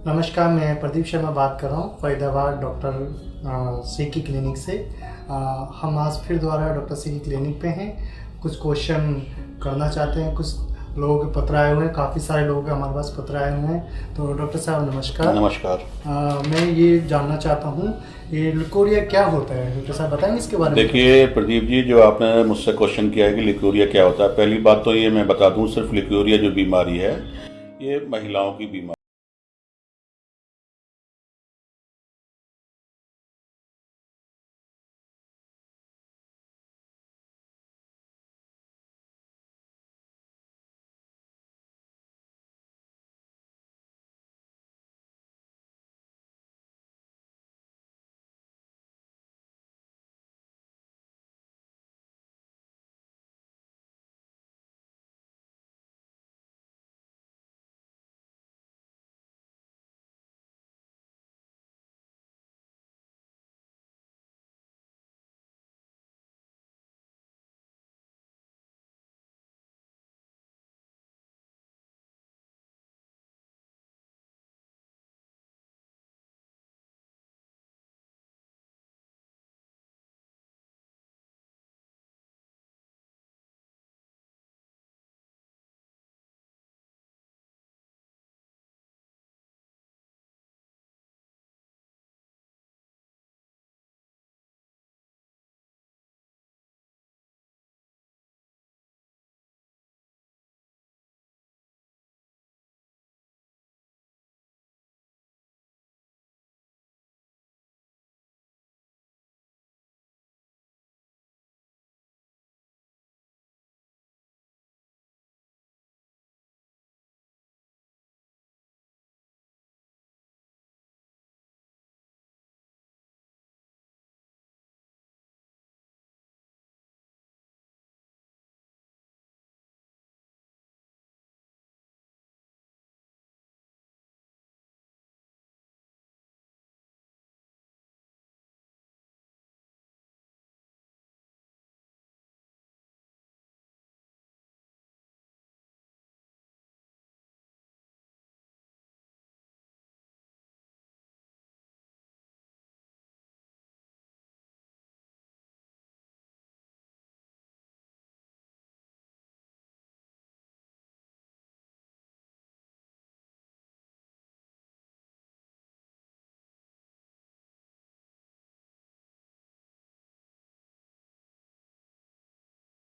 नमस्कार, मैं प्रदीप शर्मा बात कर रहा हूँ फरीदाबाद डॉक्टर सी की क्लिनिक से। हम आज फिर दोबारा डॉक्टर सी की क्लिनिक पे हैं। कुछ क्वेश्चन करना चाहते हैं। कुछ लोगों के पत्र आए हुए हैं, काफ़ी सारे लोगों के हमारे पास पत्र आए हुए हैं। तो डॉक्टर साहब नमस्कार। नमस्कार। मैं ये जानना चाहता हूँ, ये लिकोरिया क्या होता है? डॉक्टर साहब बताएंगे इसके बारे में? देखिए प्रदीप जी, जो आपने मुझसे क्वेश्चन किया है कि लिकोरिया क्या होता है, पहली बात तो ये मैं बता दूं, सिर्फ लिकोरिया जो बीमारी है ये महिलाओं की बीमारी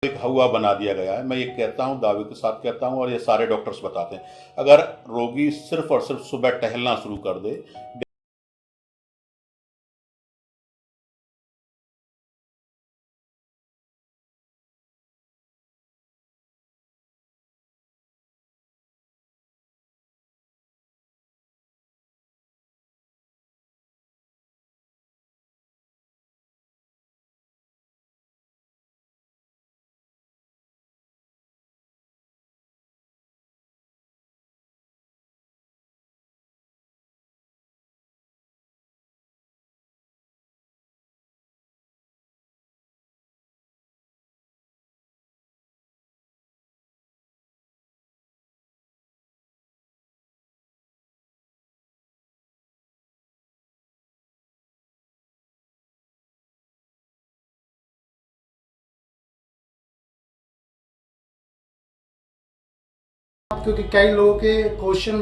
एक हवा बना दिया गया है। मैं ये कहता हूँ, दावे के साथ कहता हूँ, और ये सारे डॉक्टर्स बताते हैं, अगर रोगी सिर्फ और सिर्फ सुबह टहलना शुरू कर दे, क्योंकि कई लोगों के क्वेश्चन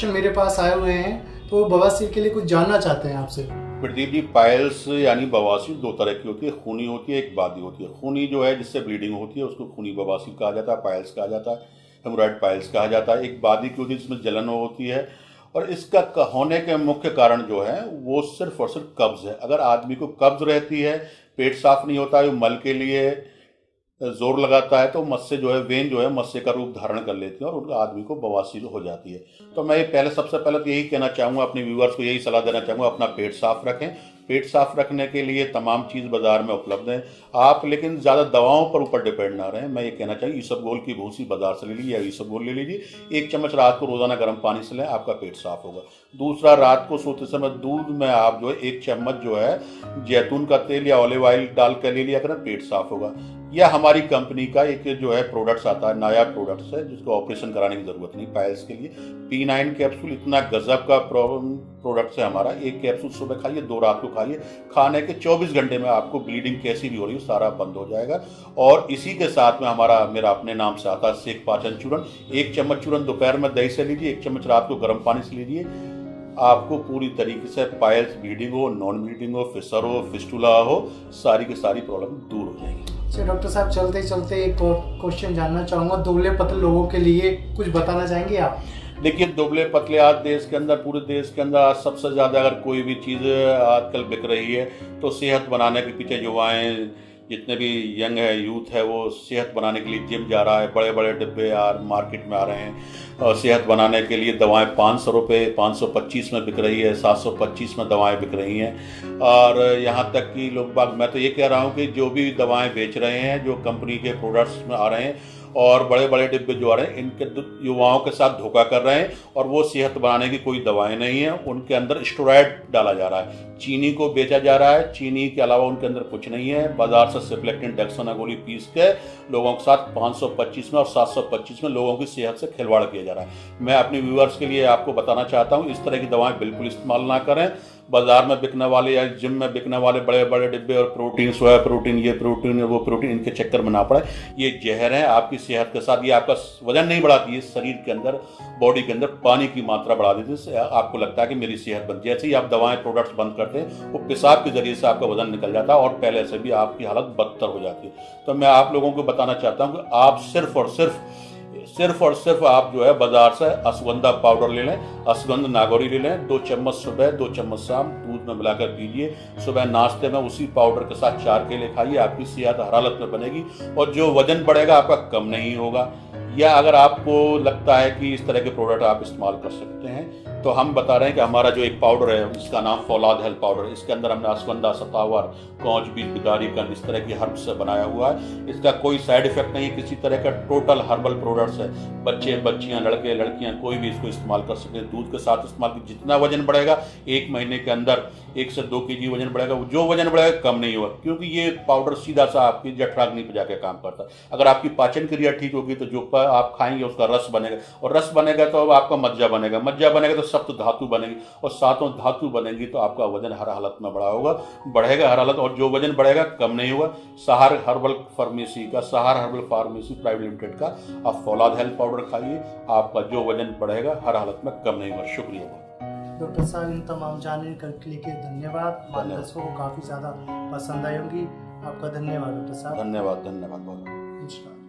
मेरे पास आए हुए हैं, तो वो बवासीर के लिए कुछ जानना चाहते हैं आपसे। प्रदीप जी, पाइल्स यानी बवासीर दो तरह की होती है, खूनी होती है, एक बादी होती है। खूनी जो है जिससे ब्लीडिंग होती है उसको खूनी बवासीर कहा जाता है, पाइल्स कहा जाता है, हेमोरॉइड पाइल्स कहा जाता है। एक बादी की होती है जिसमें जलन होती है, और इसका होने के मुख्य कारण जो है वो सिर्फ और सिर्फ कब्ज है। अगर आदमी को कब्ज रहती है, पेट साफ नहीं होता है, वो मल के लिए जोर लगाता है, तो मस्से जो है, वेन जो है मस्से का रूप धारण कर लेती है और उन आदमी को बवासीर हो जाती है। तो मैं सबसे पहले तो यही कहना चाहूँगा, अपने व्यूअर्स को यही सलाह देना चाहूँगा, अपना पेट साफ रखें। पेट साफ रखने के लिए तमाम चीज़ बाजार में उपलब्ध है। आप लेकिन ज़्यादा दवाओं पर ऊपर डिपेंड ना रहें। मैं ये कहना चाहिए, ईसबगोल की भूसी बाजार से ले लीजिए, या ईसबगोल ले लीजिए। 1 चम्मच रात को रोजाना गर्म पानी से लें, आपका पेट साफ होगा। दूसरा, रात को सोते समय दूध में आप जो है 1 चम्मच जो है जैतून का तेल या ऑलिव ऑयल डाल कर ले लिया करें, पेट साफ होगा। या हमारी कंपनी का एक जो है प्रोडक्ट्स आता है, नया प्रोडक्ट्स है जिसको ऑपरेशन कराने की ज़रूरत नहीं पाइल्स के लिए। P9 कैप्सूल इतना गजब का प्रोडक्ट्स है हमारा। एक कैप्सूल सुबह खाइए, 2 रात को खाइए, खाने के 24 घंटे में आपको ब्लीडिंग कैसी भी हो रही है सारा बंद हो जाएगा। और इसी के साथ में मेरा अपने नाम से आता है सेक पाचन चूर्ण। 1 चम्मच चूर्ण दोपहर में दही से लीजिए, 1 चम्मच रात को गर्म पानी से लीजिए। आपको पूरी तरीके से पाइल्स ब्लीडिंग हो, नॉन ब्लीडिंग हो, फिशर हो, फिस्टुला हो, सारी की सारी प्रॉब्लम दूर हो जाएगी। अच्छा डॉक्टर साहब, चलते चलते एक और क्वेश्चन जानना चाहूँगा, दुबले पतले लोगों के लिए कुछ बताना चाहेंगे आप? देखिए, दुबले पतले आज देश के अंदर, पूरे देश के अंदर आज सबसे ज़्यादा अगर कोई भी चीज़ आजकल बिक रही है तो सेहत बनाने के पीछे युवाएं, जितने भी यंग है, यूथ है, वो सेहत बनाने के लिए जिम जा रहा है। बड़े बड़े डिब्बे यार मार्केट में आ रहे हैं और सेहत बनाने के लिए दवाएं 500 रुपये 525 में बिक रही है, 725 में दवाएं बिक रही हैं। और यहाँ तक कि लोग बाग, मैं तो ये कह रहा हूँ कि जो भी दवाएं बेच रहे हैं, जो कंपनी के प्रोडक्ट्स में आ रहे हैं और बड़े बड़े डिब्बे जो आ रहे हैं, इनके युवाओं के साथ धोखा कर रहे हैं। और वो सेहत बनाने की कोई दवाएं नहीं है, उनके अंदर स्टेरॉयड डाला जा रहा है, चीनी को बेचा जा रहा है। चीनी के अलावा उनके अंदर कुछ नहीं है। बाजार से सिप्लेक्टिन डेक्साना गोली पीस के लोगों के साथ 525 में और 725 में लोगों की सेहत से खिलवाड़ किया जा रहा है। मैं अपने व्यूअर्स के लिए आपको बताना चाहता हूँ, इस तरह की दवाएं बिल्कुल इस्तेमाल ना करें। बाजार में बिकने वाले या जिम में बिकने वाले बड़े बड़े डिब्बे और प्रोटीन, सोया प्रोटीन, ये प्रोटीन वो प्रोटीन, इनके चक्कर में ना पड़े। ये जहर है आपकी सेहत के साथ। ये आपका वजन नहीं बढ़ाती है, शरीर के अंदर, बॉडी के अंदर पानी की मात्रा बढ़ा देती है। आपको लगता है कि मेरी सेहत बन, जैसे ही आप दवाएं प्रोडक्ट्स बंद करते हैं, वो पेशाब के जरिए से आपका वजन निकल जाता है और पहले से भी आपकी हालत बदतर हो जाती है। तो मैं आप लोगों को बताना चाहता हूँ कि आप सिर्फ और सिर्फ आप जो है बाजार से अश्वगंधा पाउडर ले लें, अश्वगंध नागौरी ले लें, 2 चम्मच सुबह, 2 चम्मच शाम दूध में मिलाकर पीजिए। सुबह नाश्ते में उसी पाउडर के साथ 4 केले खाइए, आपकी सेहत हर हालत में बनेगी और जो वजन बढ़ेगा आपका कम नहीं होगा। या अगर आपको लगता है कि इस तरह के प्रोडक्ट आप इस्तेमाल कर सकते हैं, तो हम बता रहे हैं कि हमारा जो एक पाउडर है इसका नाम फौलाद हेल्थ पाउडर, इसके अंदर हमने अश्वगंधा, सतावर, कौच बीज, बिदारी, कंद, इस तरह की हर्ब से बनाया हुआ है। इसका कोई साइड इफेक्ट नहीं है किसी तरह का, टोटल हर्बल प्रोडक्ट्स है। बच्चे, बच्चियां, लड़के, लड़कियां, कोई भी इसको इस्तेमाल कर सकते हैं। दूध के साथ इस्तेमाल, जितना वजन बढ़ेगा 1 महीने के अंदर 1 से 2 kg वजन बढ़ेगा। जो वजन बढ़ेगा कम नहीं होगा, क्योंकि ये पाउडर सीधा सा आपकी जठराग्नि पर जाकर काम करता है। अगर आपकी पाचन क्रिया ठीक होगी तो जो आप खाएंगे उसका रस बनेगा, और रस बनेगा तो आपका मज्जा बनेगा, मज्जा बनेगा तो सप्त धातु बनेगी, और सातों धातु बनेगी तो आपका वजन हर हालत में बढ़ेगा हर हालत। और जो वजन बढ़ेगा कम नहीं होगा। सहार हर्बल फार्मेसी प्राइवेट लिमिटेड का आप फौलाद हेल्थ पाउडर खाइए, आपका जो वजन बढ़ेगा हर हालत में कम नहीं होगा। शुक्रिया डॉक्टर साहब, इन तमाम जानकारी के लिए धन्यवाद। हमारे दर्शकों को काफ़ी ज़्यादा पसंद आई होंगी। आपका धन्यवाद डॉक्टर साहब। धन्यवाद बहुत।